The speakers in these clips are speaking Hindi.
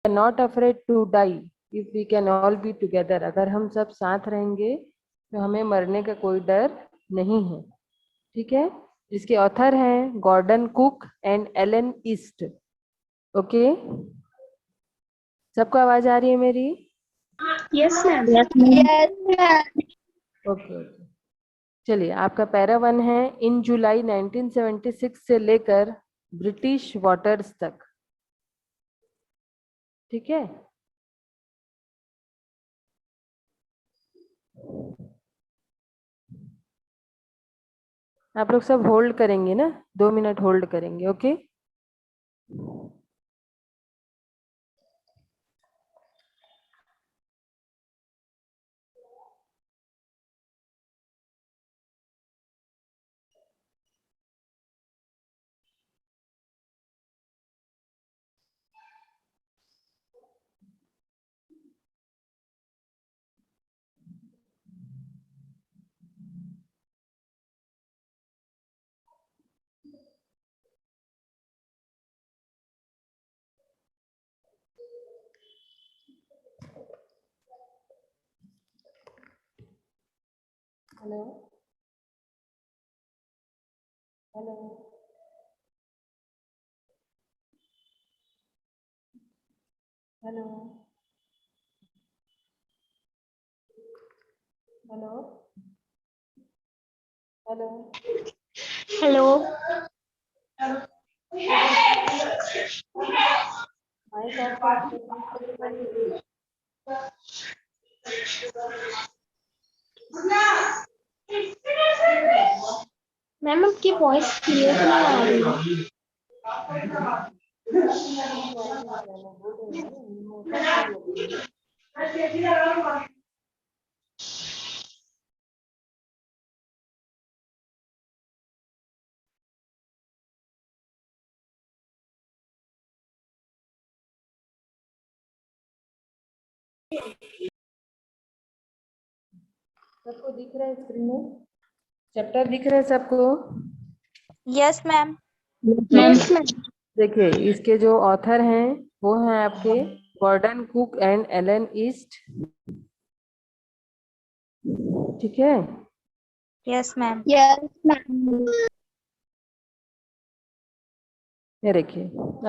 are not afraid to die if we can all be together. अगर हम सब साथ रहेंगे तो हमें मरने का कोई डर नहीं है. ठीक है. इसके ऑथर हैं Gordon Cook and Alan East. Okay, सबको आवाज आ रही है मेरी? Yes ma'am. ओके. चलिए, आपका पैरा 1 है इन जुलाई 1976 से लेकर ब्रिटिश वाटर्स तक. ठीक है. आप लोग सब होल्ड करेंगे ना? 2 मिनट होल्ड करेंगे. Okay. Hello hello hello hello hello. Hello. Mic off करके. मैम आपकी वॉइस क्लियर नहीं आ रही है. सबको दिख रहा है स्क्रीन में? चैप्टर दिख रहा है सबको? Yes ma'am. Yes ma'am. देखिए, इसके जो ऑथर हैं वो हैं आपके Gordon Cook and Alan East. ठीक है. Yes ma'am. Yes ma'am. ये देखिए,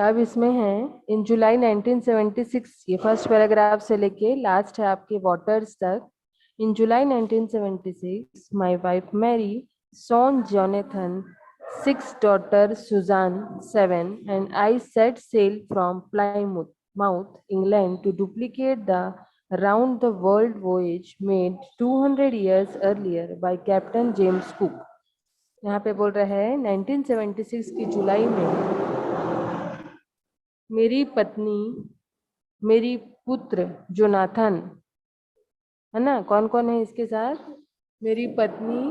अब इसमें है इन जुलाई 1976. ये फर्स्ट पैराग्राफ से लेके लास्ट है आपके वाटर्स तक. In July 1976 my wife Mary, son Jonathan, 6 daughter Suzanne, 7, and I set sail from Plymouth, England to duplicate the round the world voyage made 200 years earlier by Captain James Cook. यहाँ पे बोल रहे हैं 1976 की जुलाई में मेरी पत्नी, मेरी पुत्र जोनाथन, है ना? कौन कौन है इसके साथ? मेरी पत्नी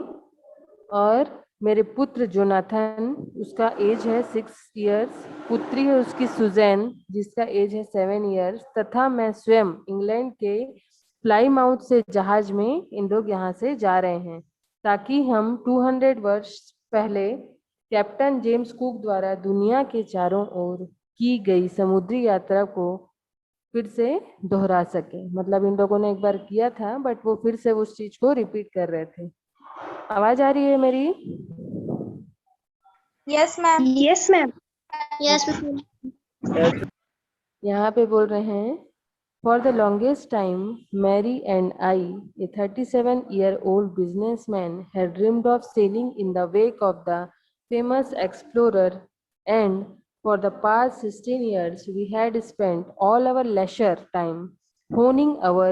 और मेरे पुत्र जोनाथन, उसका एज है 6 इयर्स. पुत्री है उसकी सुजैन, जिसका एज है 7 इयर्स. तथा मैं स्वयं इंग्लैंड के प्लाईमाउथ से जहाज में इन लोग यहाँ से जा रहे हैं ताकि हम 200 वर्ष पहले कैप्टन जेम्स कुक द्वारा दुनिया के चारों ओर की गई समुद्री यात्रा को फिर से दोहरा सके. मतलब इन लोगों ने एक बार किया था बट वो फिर से उस चीज को रिपीट कर रहे थे. आवाज आ रही है मेरी? Yes ma'am. Yes ma'am. Yes ma'am. यहाँ पे बोल रहे हैं for the longest time Mary and I, a 37-year-old businessman, had dreamed of sailing in the wake of the famous explorer, and for the past 16 years we had spent all our leisure time honing our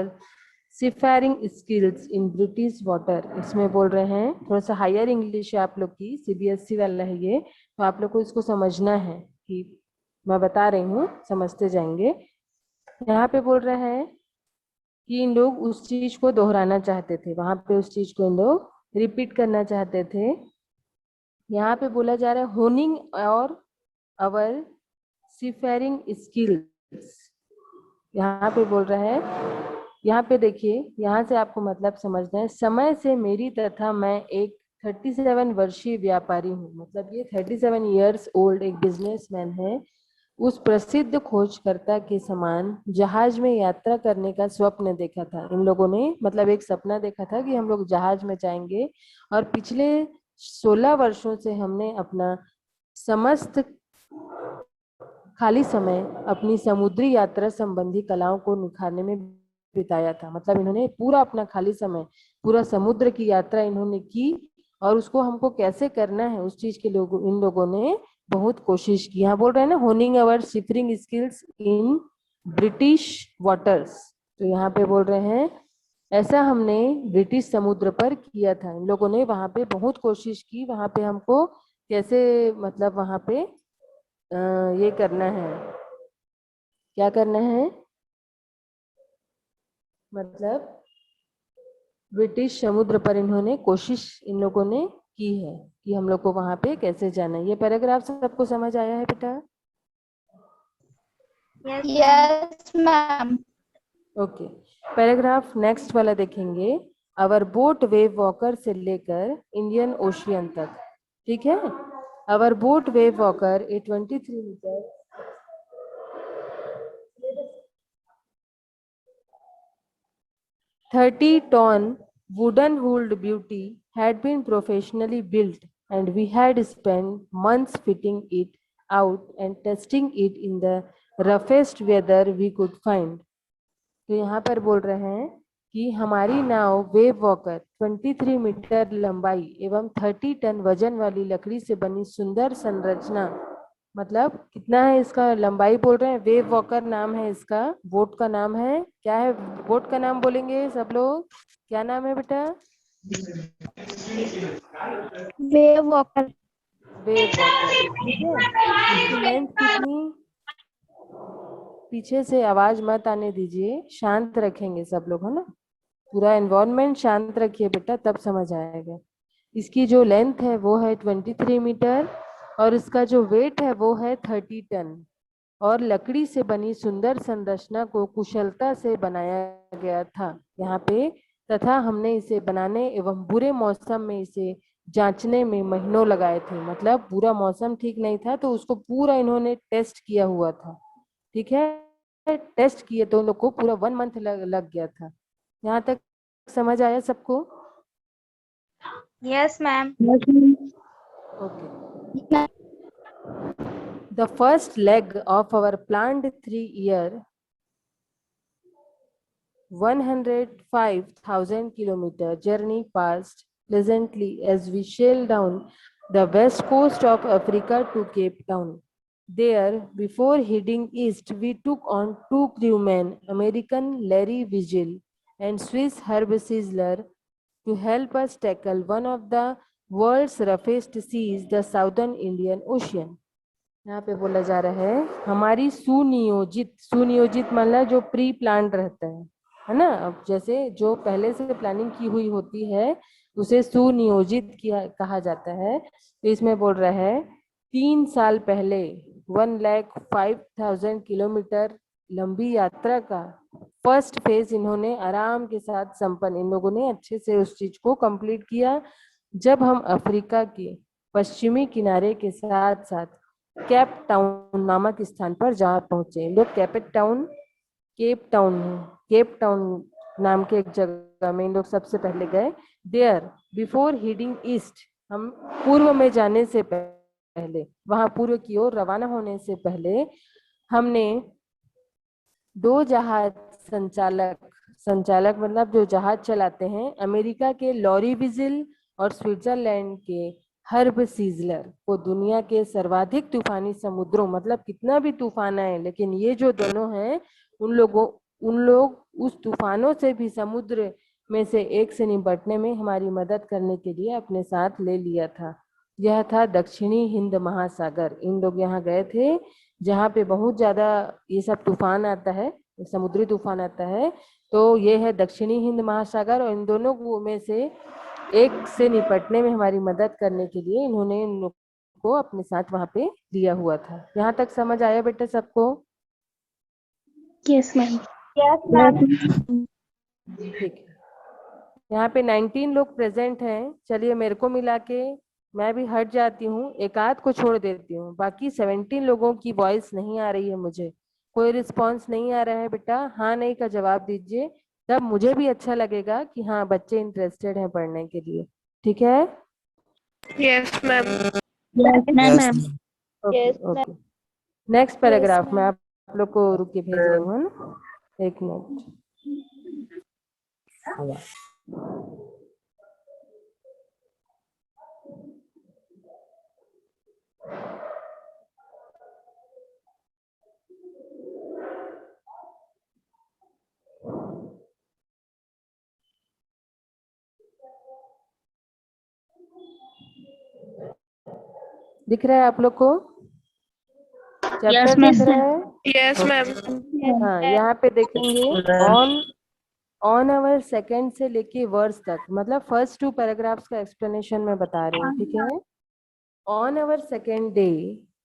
seafaring skills in British water. इसमें बोल रहे हैं, थोड़ा सा हायर इंग्लिश है आप लोग की, CBSE वाला है ये, तो आप लोग को इसको समझना है कि मैं बता रही हूँ, समझते जाएंगे. यहाँ पे बोल रहे हैं कि इन लोग उस चीज को दोहराना चाहते थे, वहां पे उस चीज को इन लोग रिपीट करना चाहते थे. यहाँ पे बोला जा रहा है होनिंग और अवर सीफेरिंग स्किल्स. यहाँ पे बोल रहा है, यहाँ पे देखिए, यहाँ से आपको मतलब समझना है. समय से मेरी तथा मैं एक 37 वर्षीय व्यापारी हूँ. मतलब ये 37 इयर्स ओल्ड एक बिजनेसमैन है उस प्रसिद्ध खोजकर्ता के समान जहाज में यात्रा करने का स्वप्न देखा था। इन लोगों ने मतलब एक सपना देखा था कि हम लोग जहाज में जाएंगे, और पिछले 16 वर्षों से हमने अपना समस्त खाली समय अपनी समुद्री यात्रा संबंधी कलाओं को निखारने में बिताया था। मतलब इन्होंने पूरा अपना खाली समय पूरा समुद्र की यात्रा इन्होंने की, और उसको हमको कैसे करना है उस चीज के लोग इन लोगों ने बहुत कोशिश की। यहाँ बोल रहे हैं ना, honing our seafaring skills in British waters. तो यहाँ पे बोल रहे हैं ऐसा हमने ब्रिटिश समुद्र पर किया था। इन लोगों ने वहां पे बहुत कोशिश की, वहां पे हमको कैसे मतलब वहां पे ये करना है, क्या करना है, मतलब ब्रिटिश समुद्र पर इन्होंने कोशिश इन लोगों ने की है कि हम लोग को वहां पे कैसे जाना है। ये पैराग्राफ सबको समझ आया है बेटा? Yes, ma'am. Okay, paragraph next वाला देखेंगे। अवर बोट वेव वॉकर से लेकर इंडियन ओशियन तक, ठीक है। अवर boat wave walker A 23 metre 30-ton wooden-hulled beauty had been professionally built, and we had spent months fitting it out and testing it in the roughest weather we could find. तो यहाँ पर बोल रहे हैं कि हमारी नाव वेव वॉकर 23 मीटर लंबाई एवं 30 टन वजन वाली लकड़ी से बनी सुंदर संरचना, मतलब कितना है इसका लंबाई बोल रहे हैं। वेव वॉकर नाम है इसका, बोट का नाम है। क्या है बोट का नाम बोलेंगे सब लोग? क्या नाम है बेटा? Wave walker. वेव वॉकर, ठीक है। इसकी लेंथ कितनी? पीछे से आवाज मत आने दीजिए, शांत रखेंगे सब लोग, है ना। पूरा एनवायरनमेंट शांत रखिए बेटा, तब समझ आएगा। इसकी जो लेंथ है वो है 23 मीटर, और इसका जो वेट है वो है 30 टन, और लकड़ी से बनी सुंदर संरचना को कुशलता से बनाया गया था यहाँ पे। तथा हमने इसे बनाने एवं बुरे मौसम में इसे जांचने में महीनों लगाए थे। मतलब पूरा मौसम ठीक नहीं था तो उसको पूरा इन्होंने टेस्ट किया हुआ था, ठीक है। टेस्ट किए तो उन लोग को पूरा 1 मंथ लग गया था। यहाँ तक समझ आया सबको? Yes, ma'am. Okay. The first leg of our planned 3-year 105,000 kilometer journey passed pleasantly as we sailed down the west coast of Africa to Cape Town. There, before heading east, we took on 2 crewmen, American Larry Vigil and Swiss Herb Sizzler, to help us tackle one of the world's roughest seas, the Southern Indian Ocean. यहाँ पे बोला जा रहा है हमारी सुनियोजित मतलब जो प्री प्लान रहता है ना। अब जैसे जो पहले से प्लानिंग की हुई होती है उसे सुनियोजित किया कहा जाता है। तो इसमें बोल रहा है 3 साल पहले 105,000 किलोमीटर लंबी यात्रा का फर्स्ट फेज इन्होंने आराम के साथ संपन्न, इन लोगों ने अच्छे से उस चीज को कंप्लीट किया जब हम अफ्रीका के पश्चिमी किनारे के साथ साथ केप टाउन नामक स्थान पर जा पहुंचे। लोग केप टाउन नाम के एक जगह में इन लोग सबसे पहले गए। देयर बिफोर हीडिंग ईस्ट, हम पूर्व में जाने से पहले, वहां पूर्व की ओर रवाना होने से पहले हमने 2 जहाज संचालक मतलब जो जहाज चलाते हैं, अमेरिका के लॉरी विजिल और स्विट्जरलैंड के हर्ब सीजलर को दुनिया के सर्वाधिक तूफानी समुद्रों, मतलब कितना भी तूफान आए लेकिन ये जो दोनों हैं उन लोग उस तूफानों से भी समुद्र में से एक से निपटने में हमारी मदद करने के लिए अपने साथ ले लिया था। यह था दक्षिणी हिंद महासागर। इन लोग यहाँ गए थे जहाँ पे बहुत ज्यादा ये सब तूफान आता है, समुद्री तूफान आता है। तो ये है दक्षिणी हिंद महासागर, और इन दोनों में से एक से निपटने में हमारी मदद करने के लिए इन्होंने इन लोग को अपने साथ वहां पे लिया हुआ था। यहाँ तक समझ आया बेटा सबको? Yes, ma'am. Yes, ma'am. ठीक है। यहाँ पे 19 लोग प्रेजेंट हैं। चलिए मेरे को मिला के मैं भी हट जाती हूँ, एक आध को छोड़ देती हूँ, बाकी 17 लोगों की वॉइस नहीं आ रही है मुझे, कोई रिस्पॉन्स नहीं आ रहा है बेटा, हाँ नहीं का जवाब दीजिए, तब मुझे भी अच्छा लगेगा कि हाँ बच्चे इंटरेस्टेड हैं पढ़ने के लिए। ठीक है? Yes, ma'am. Yes, Yes, ma'am. ma'am. Okay Yes, ma'am. Okay. Next Yes, paragraph मैं ma'am. आप लोग को रुक के भेज रही हूँ, है ना? एक मिनट। दिख रहा है आप लोग को? Yes, chapter ma'am. दिख रहा है? Yes, okay. ma'am. हाँ, यहाँ पे देखेंगे ऑन ऑन आवर सेकेंड से लेके वर्स तक, मतलब फर्स्ट 2 पैराग्राफ्स का एक्सप्लेनेशन मैं बता रही हूँ। ठीक है? On our second day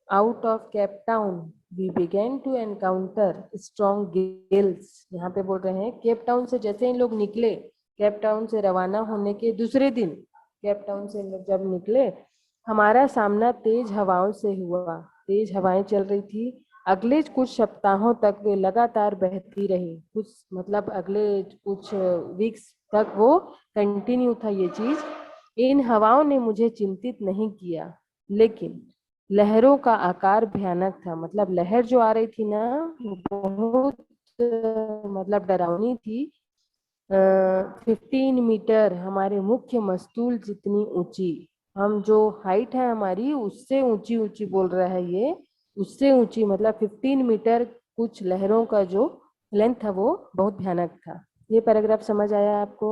out of Cape Town we began to encounter strong gales. यहाँ पे बोल रहे हैं केप टाउन से जैसे इन लोग निकले, केप टाउन से रवाना होने के दूसरे दिन, केप टाउन से इन लोग जब निकले, हमारा सामना तेज हवाओं से हुआ। तेज हवाएं चल रही थी। अगले कुछ सप्ताहों तक वे लगातार बहती रही, कुछ मतलब अगले कुछ वीक्स तक वो कंटिन्यू था ये चीज। इन हवाओं ने मुझे चिंतित नहीं किया, लेकिन लहरों का आकार भयानक था। मतलब लहर जो आ रही थी ना, वो बहुत मतलब डरावनी थी। 15 मीटर हमारे मुख्य मस्तूल जितनी ऊंची, हम जो हाइट है हमारी उससे ऊंची ऊंची बोल रहा है ये, उससे ऊंची मतलब 15 मीटर कुछ लहरों का जो लेंथ था वो बहुत भयानक था। ये पैराग्राफ समझ आया आपको?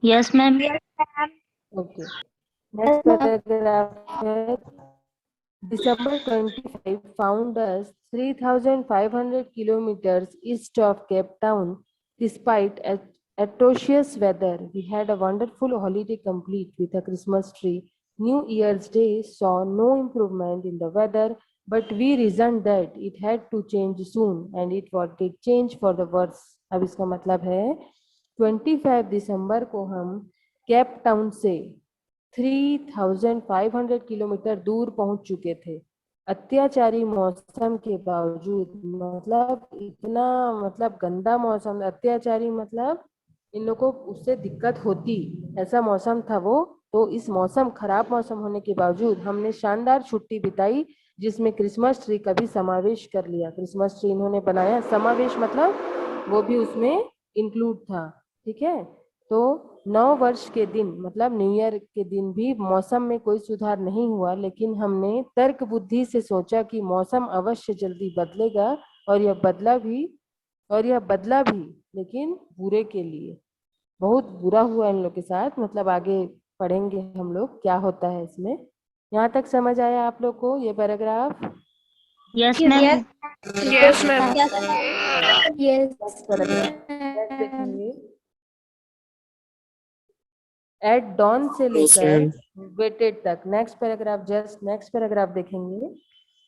Yes, ma'am. Okay. Next paragraph है December 25 found us 3,500 kilometers east of Cape Town. Despite atrocious weather, we had a wonderful holiday complete with a Christmas tree. New Year's Day saw no improvement in the weather, but we reasoned that it had to change soon, and it would did change for the worse. अब इसका मतलब है 25 दिसंबर को हम केप टाउन से 3,500 किलोमीटर दूर पहुंच चुके थे। अत्याचारी मौसम के बावजूद, मतलब इतना मतलब गंदा मौसम, अत्याचारी मतलब इन लोगों को उससे दिक्कत होती, ऐसा मौसम था वो। तो इस मौसम खराब मौसम होने के बावजूद हमने शानदार छुट्टी बिताई, जिसमें क्रिसमस ट्री का भी समावेश कर लिया। क्रिसमस ट्री इन्होंने बनाया, समावेश मतलब वो भी उसमें इंक्लूड था। ठीक है? तो 9 वर्ष के दिन मतलब न्यू ईयर के दिन भी मौसम में कोई सुधार नहीं हुआ, लेकिन हमने तर्क बुद्धि से सोचा कि मौसम अवश्य जल्दी बदलेगा, और यह बदला भी, लेकिन बुरे के लिए। बहुत बुरा हुआ इन लोग के साथ, मतलब आगे पढ़ेंगे हम लोग क्या होता है इसमें। यहाँ तक समझ आया आप लोग को ये पैराग्राफ? Yes, ma'am. Yes, ma'am. Yes, next paragraph देखेंगे। एट डॉन से Yes, लेकर ma'am. वेटेड तक, next paragraph, just next paragraph देखेंगे।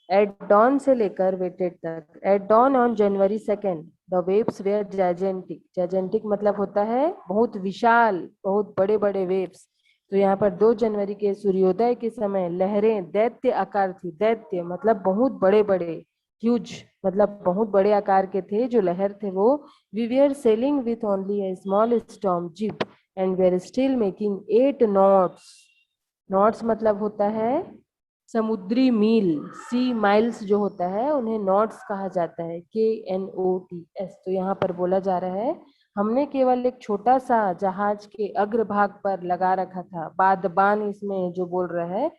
एट डॉन से लेकर वेटेड तक, at dawn on January 2 the waves were gigantic. Gigantic मतलब होता है बहुत विशाल, बहुत बड़े बड़े वेव्स। तो यहाँ पर 2 जनवरी के सूर्योदय के समय लहरें दैत्य आकार थी। दैत्य मतलब बहुत बड़े बड़े, ह्यूज मतलब बहुत बड़े आकार के थे जो लहर थे वो। We were sailing with only a small storm jib and we are still making 8 knots. Knots मतलब होता है समुद्री मील, सी माइल्स जो होता है उन्हें नॉट्स कहा जाता है, KNOTS। तो यहाँ पर बोला जा रहा है हमने केवल एक छोटा सा जहाज के अग्रभाग पर लगा रखा था। बादबान इसमें जो बोल रहा है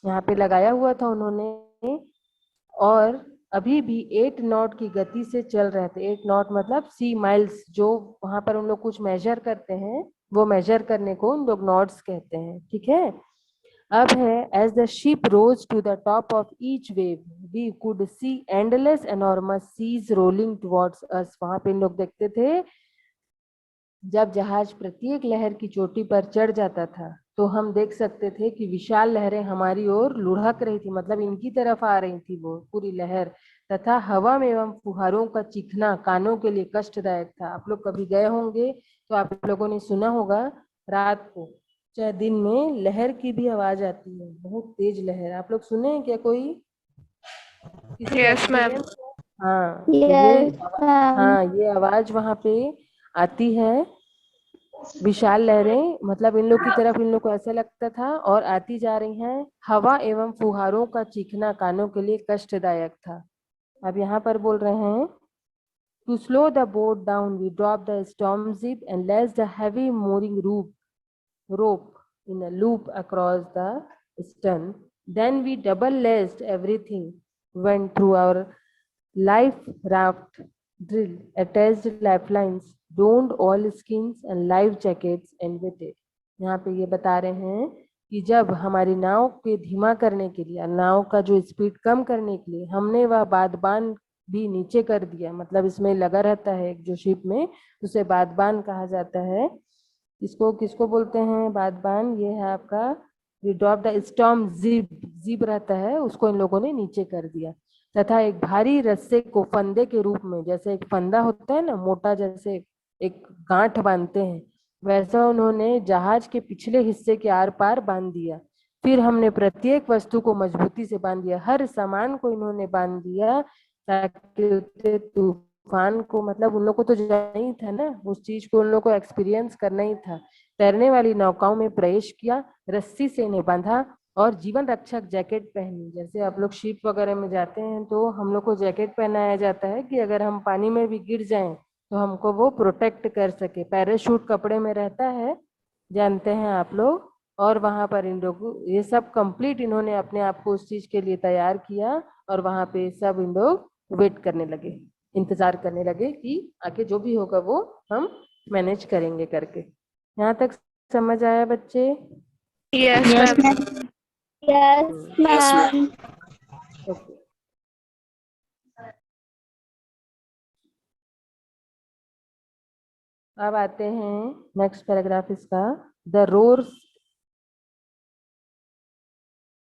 यहाँ पे लगाया हुआ था उन्होंने, और अभी भी 8 नॉट की गति से चल रहे थे। 8 नॉट मतलब सी माइल्स, जो वहां पर उन लोग कुछ मेजर करते हैं, वो मेजर करने को उन लोग नॉट्स कहते हैं। ठीक है? अब है as the ship rose to the top of each wave we could see endless enormous seas rolling towards us. वहां पे इन लोग देखते थे जब जहाज प्रत्येक लहर की चोटी पर चढ़ जाता था तो हम देख सकते थे कि विशाल लहरें हमारी ओर लुढ़क रही थी, मतलब इनकी तरफ आ रही थी वो पूरी लहर, तथा हवा में एवं फुहारों का चीखना कानों के लिए कष्टदायक था। आप लोग कभी गए होंगे तो आप लोगों ने सुना होगा रात को चाहे दिन में लहर की भी आवाज आती है, बहुत तेज लहर। आप लोग सुने हैं क्या कोई? किसी का Yes, ma'am. एक्सपीरियंस? हाँ, तो Yes, ma'am. हाँ, ये आवाज वहां पे आती है। विशाल लहरें, मतलब इन लोग की तरफ इन लोग को ऐसा लगता था, और आती जा रही हैं। हवा एवं फुहारों का चीखना कानों के लिए कष्टदायक था। अब यहाँ पर बोल रहे हैं, to slow the boat down, we dropped the storm zip and lashed the heavy mooring rope in a loop across the stern. Then we double laced everything, went through our life raft drill, attached lifelines, donned all skins and life jackets and waited. यहाँ पे ये बता रहे हैं कि जब हमारी नाव के धीमा करने के लिए, नाव का जो स्पीड कम करने के लिए हमने वह बादबान भी नीचे कर दिया, मतलब इसमें लगा रहता है एक जो शिप में, उसे बादबान कहा जाता है। इसको किसको बोलते हैं बादबान? ये है आपका, वी ड्रॉप द स्टॉर्म जिब, जिब रहता है, उसको इन लोगों ने नीचे कर दिया। तथा एक भारी रस्से को फंदे के रूप में, जैसे एक फंदा होता है ना मोटा, जैसे एक गांठ बांधते हैं, वैसा उन्होंने जहाज के पिछले हिस्से के आर पार बांध दिया। फिर हमने प्रत्येक वस्तु को मजबूती से बांध दिया, हर सामान को इन्होंने बांध दिया, ताकि तूफान को, मतलब उन लोग को तो जाना ही था ना, उस चीज को उन लोग को एक्सपीरियंस करना ही था। तैरने वाली नौकाओं में प्रवेश किया, रस्सी से इन्हें बांधा और जीवन रक्षक जैकेट पहनी। जैसे आप लोग शिप वगैरह में जाते हैं तो हम लोग को जैकेट पहनाया जाता है कि अगर हम पानी में भी गिर जाएं तो हमको वो प्रोटेक्ट कर सके। पैराशूट कपड़े में रहता है, जानते हैं आप लोग। और वहां पर इन लोग ये सब कंप्लीट इन्होंने अपने आप को उस चीज के लिए तैयार किया, और वहां पे सब इन लोग वेट करने लगे, इंतजार करने लगे कि आगे जो भी होगा वो हम मैनेज करेंगे करके। यहाँ तक समझ आया बच्चे? Yes, Yes, ma'am. ma'am. Yes, Yes, ma'am. Okay, अब आते हैं नेक्स्ट पैराग्राफ इसका। द रोर्स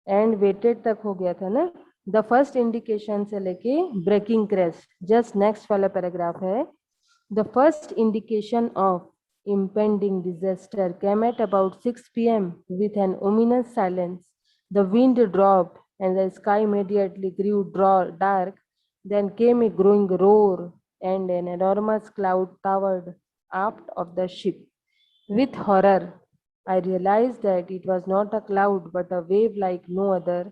एंड वेटेड तक हो गया था ना। द फर्स्ट इंडिकेशन से लेके ब्रेकिंग क्रेस्ट, जस्ट नेक्स्ट वाला पैराग्राफ है। The first indication of impending disaster came at about 6 p.m. with an ominous silence. The wind dropped and the sky immediately grew dark. Then came a growing roar and an enormous cloud towered aft of the ship. With horror, I realized that it was not a cloud but a wave like no other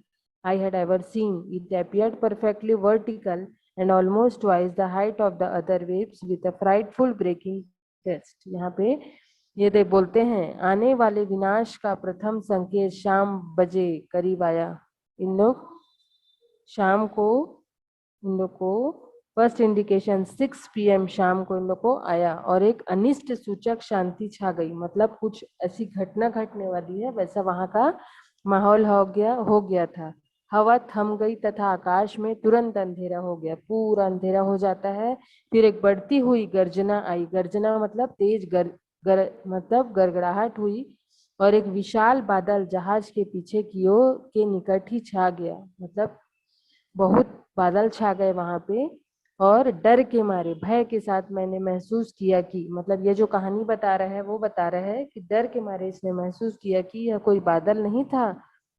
I had ever seen. It appeared perfectly vertical and almost twice the height of the other waves with a frightful breaking crest. यहाँ पे ये दे बोलते हैं, आने वाले विनाश का प्रथम संकेत शाम बजे करीब आया। इन लोग शाम को, इन लोग को फर्स्ट इंडिकेशन 6 PM शाम को इन लोग को आया, और एक अनिष्ट सूचक शांति छा गई, मतलब कुछ ऐसी घटना घटने वाली है वैसा वहां का माहौल हो गया था। हवा थम गई तथा आकाश में तुरंत अंधेरा हो गया, पूरा अंधेरा हो जाता है। फिर एक बढ़ती हुई गर्जना आई, गर्जना मतलब तेज मतलब गड़गड़ाहट हुई, और एक विशाल बादल जहाज के पीछे की ओर के निकट ही छा गया, मतलब बहुत बादल छा गए वहां पे। और डर के मारे, भय के साथ मैंने महसूस किया कि, मतलब ये जो कहानी बता रहा है वो बता रहा है कि डर के मारे इसने महसूस किया कि यह कोई बादल नहीं था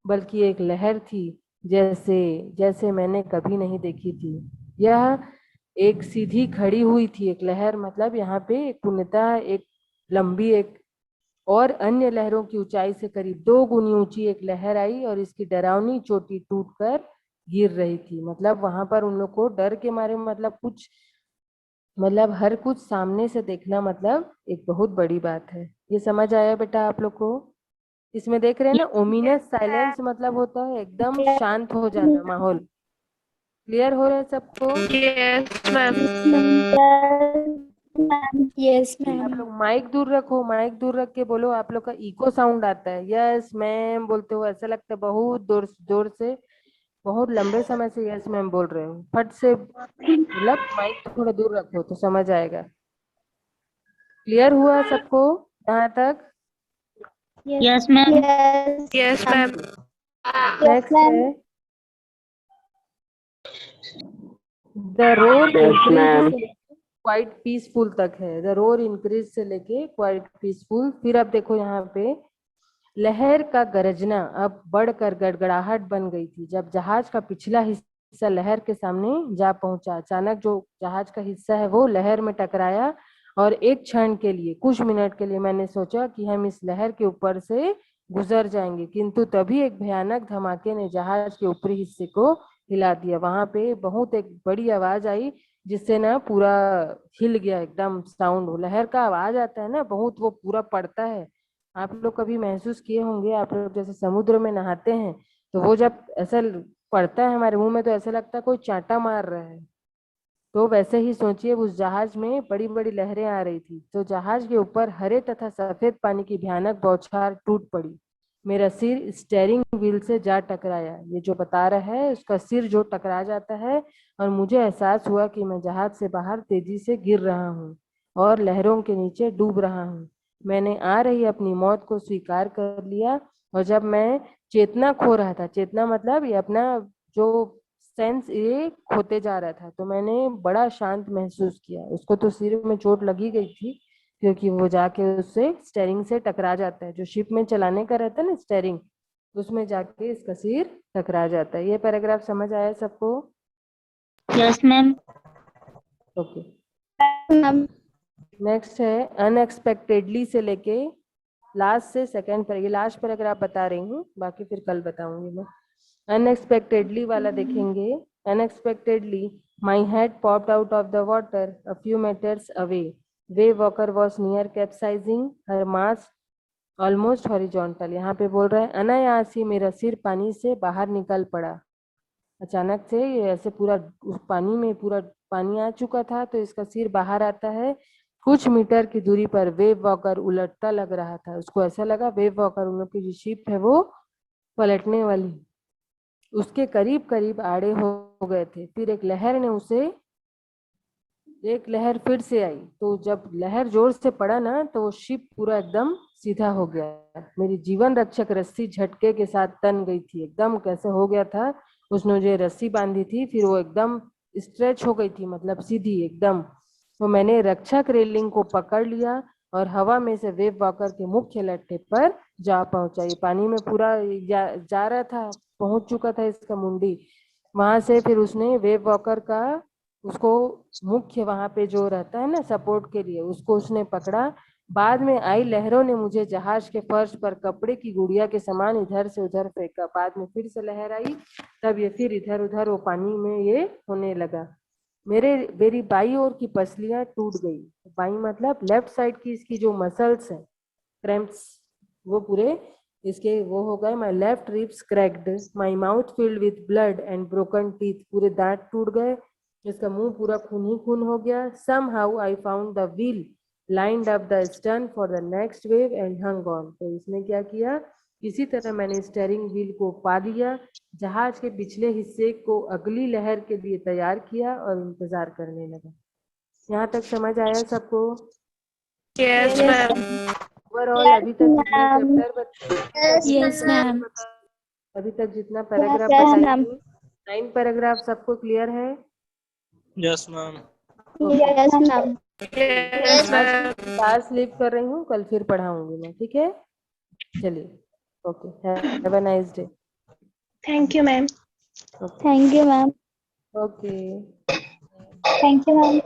बल्कि एक लहर थी, जैसे जैसे मैंने कभी नहीं देखी थी। यह एक सीधी खड़ी हुई थी एक लहर, मतलब यहाँ पे पूर्णतः एक लंबी, एक और अन्य लहरों की ऊंचाई से करीब 2 गुनी ऊंची एक लहर आई और इसकी डरावनी चोटी टूटकर गिर रही थी। मतलब वहां पर उन लोग को डर के मारे, मतलब कुछ, मतलब हर कुछ सामने से देखना मतलब एक बहुत बड़ी बात है। ये समझ आया बेटा आप लोग को? इसमें देख रहे हैं ना, ओमिनस साइलेंस मतलब होता है एकदम शांत हो जाना माहौल। क्लियर हो रहा है सबको? Yes, ma'am. Yes, आप ma'am. लोग माइक दूर रखो, माइक दूर रख के बोलो, आप लोग का इको साउंड आता है। यस मैम बोलते हो, ऐसा लगता है बहुत जोर जोर से, बहुत लंबे समय से यस मैम बोल रहे हो। फट से मतलब माइक थोड़ा दूर रखो तो समझ आएगा। क्लियर हुआ सबको यहाँ तक? Yes, ma'am. Yes. Yes, ma'am. Yes, next ma'am. है, द रोर इंक्रीज से क्वाइट पीसफुल तक है। द रोर इंक्रीज से लेके क्वाइट पीसफुल। फिर अब देखो यहाँ पे, लहर का गरजना अब बढ़कर गड़गड़ाहट बन गई थी। जब जहाज का पिछला हिस्सा लहर के सामने जा पहुंचा, अचानक जो जहाज का हिस्सा है वो लहर में टकराया और एक क्षण के लिए, कुछ मिनट के लिए मैंने सोचा कि हम इस लहर के ऊपर से गुजर जाएंगे, किंतु तभी एक भयानक धमाके ने जहाज के ऊपरी हिस्से को हिला दिया। वहां पे बहुत एक बड़ी आवाज आई जिससे ना पूरा हिल गया एकदम साउंड। लहर का आवाज आता है ना बहुत, वो पूरा पड़ता है। आप लोग कभी महसूस किए होंगे, आप लोग जैसे समुद्र में नहाते हैं तो वो जब ऐसा पड़ता है हमारे मुंह में तो ऐसा लगता है कोई चांटा मार रहा है। तो वैसे ही सोचिए, उस जहाज में बड़ी बड़ी लहरें आ रही थी। तो जहाज के ऊपर हरे तथा सफेद पानी की भयानक बौछार टूट पड़ी। मेरा सिर स्टेयरिंग व्हील से जा टकराया। ये जो बता रहा है उसका सिर जो टकरा जाता है, और मुझे एहसास हुआ कि मैं जहाज से बाहर तेजी से गिर रहा हूँ और लहरों के नीचे डूब रहा हूँ। मैंने आ रही अपनी मौत को स्वीकार कर लिया। और जब मैं चेतना खो रहा था, चेतना मतलब ये अपना जो सेंस ये खोते जा रहा था, तो मैंने बड़ा शांत महसूस किया। उसको तो सिर में चोट लगी गई थी क्योंकि वो जाके उससे स्टेयरिंग से टकरा जाता है। जो शिप में चलाने का रहता है ना स्टेयरिंग, उसमें जाके इसका सिर टकरा जाता है। ये पैराग्राफ समझ आया सबको? Yes, ma'am. Okay. Ma'am next है अनएक्सपेक्टेडली से लेके लास्ट से सेकंड पर, ये लास्ट पैराग्राफ बता रही हूँ, बाकी फिर कल बताऊंगी मैं। अनएक्सपेक्टेडली वाला देखेंगे। Unexpectedly my head popped out of the water a few metres away. Wavewalker was near capsizing her mast almost horizontal. यहाँ पे बोल रहा है अनायास ही मेरा सिर पानी से बाहर निकल पड़ा। अचानक से ये ऐसे पूरा उस पानी में पूरा पानी आ चुका था तो इसका सिर बाहर आता है। कुछ मीटर की दूरी पर वेव वॉकर उलटता लग रहा था। उसको ऐसा लगा वेव वॉकर, उन लोग की जो शिप है वो पलटने वाली, उसके करीब करीब आड़े हो गए थे। फिर एक लहर फिर से आई। तो जब लहर जोर से पड़ा ना तो वो शिप पूरा एकदम सीधा हो गया। मेरी जीवन रक्षक रस्सी झटके के साथ तन गई थी। एकदम कैसे हो गया था, उसने मुझे रस्सी बांधी थी, फिर वो एकदम स्ट्रेच हो गई थी, मतलब सीधी एकदम। तो मैंने रक्षक रेलिंग को पकड़ लिया और हवा में से वेव वॉकर के मुख्य लट्ठे पर जा पहुंचा। ये पानी में पूरा जा रहा था, पहुंच चुका था इसका मुंडी। वहां से फिर उसने वेव वॉकर का, उसको मुख्य वहां पे जो रहता है ना सपोर्ट के लिए, उसको उसने पकड़ा। बाद में आई लहरों ने मुझे जहाज के फर्श पर कपड़े की गुड़िया के समान इधर से उधर फेंका। बाद में फिर से लहर आई, तब ये फिर इधर उधर वो पानी में ये होने लगा। मेरी बाई ओर की पसलियां टूट गई। बाई मतलब लेफ्ट साइड की इसकी जो मसल्स है, क्रैम्प्स, वो पूरे इसके वो हो गए। My left ribs cracked, my mouth filled with blood and broken teeth, पूरे दांत टूट गए, इसका मुंह पूरा खून ही खून हो गया। Somehow I found the wheel lined up the stern for the next wave and hung on। तो इसने क्या किया, किसी तरह मैंने स्टेयरिंग व्हील को पा लिया, जहाज के पिछले हिस्से को अगली लहर के लिए तैयार किया और इंतजार करने लगा। यहाँ तक समझ आया सबको? Yes, ma'am. ओवरऑल अभी तक जितना चैप्टर Yes, ma'am. अभी तक जितना पैराग्राफ Yes, बताई ma'am. थी, 9 पैराग्राफ सबको क्लियर है? Yes, ma'am. Yes, ma'am. Yes, ma'am. Class leave कर रही हूँ, कल फिर पढ़ाऊंगी मैं, ठीक है? चलिए, okay, have a nice day. Thank you, ma'am. Okay Thank you, ma'am. Okay. Thank you, ma'am.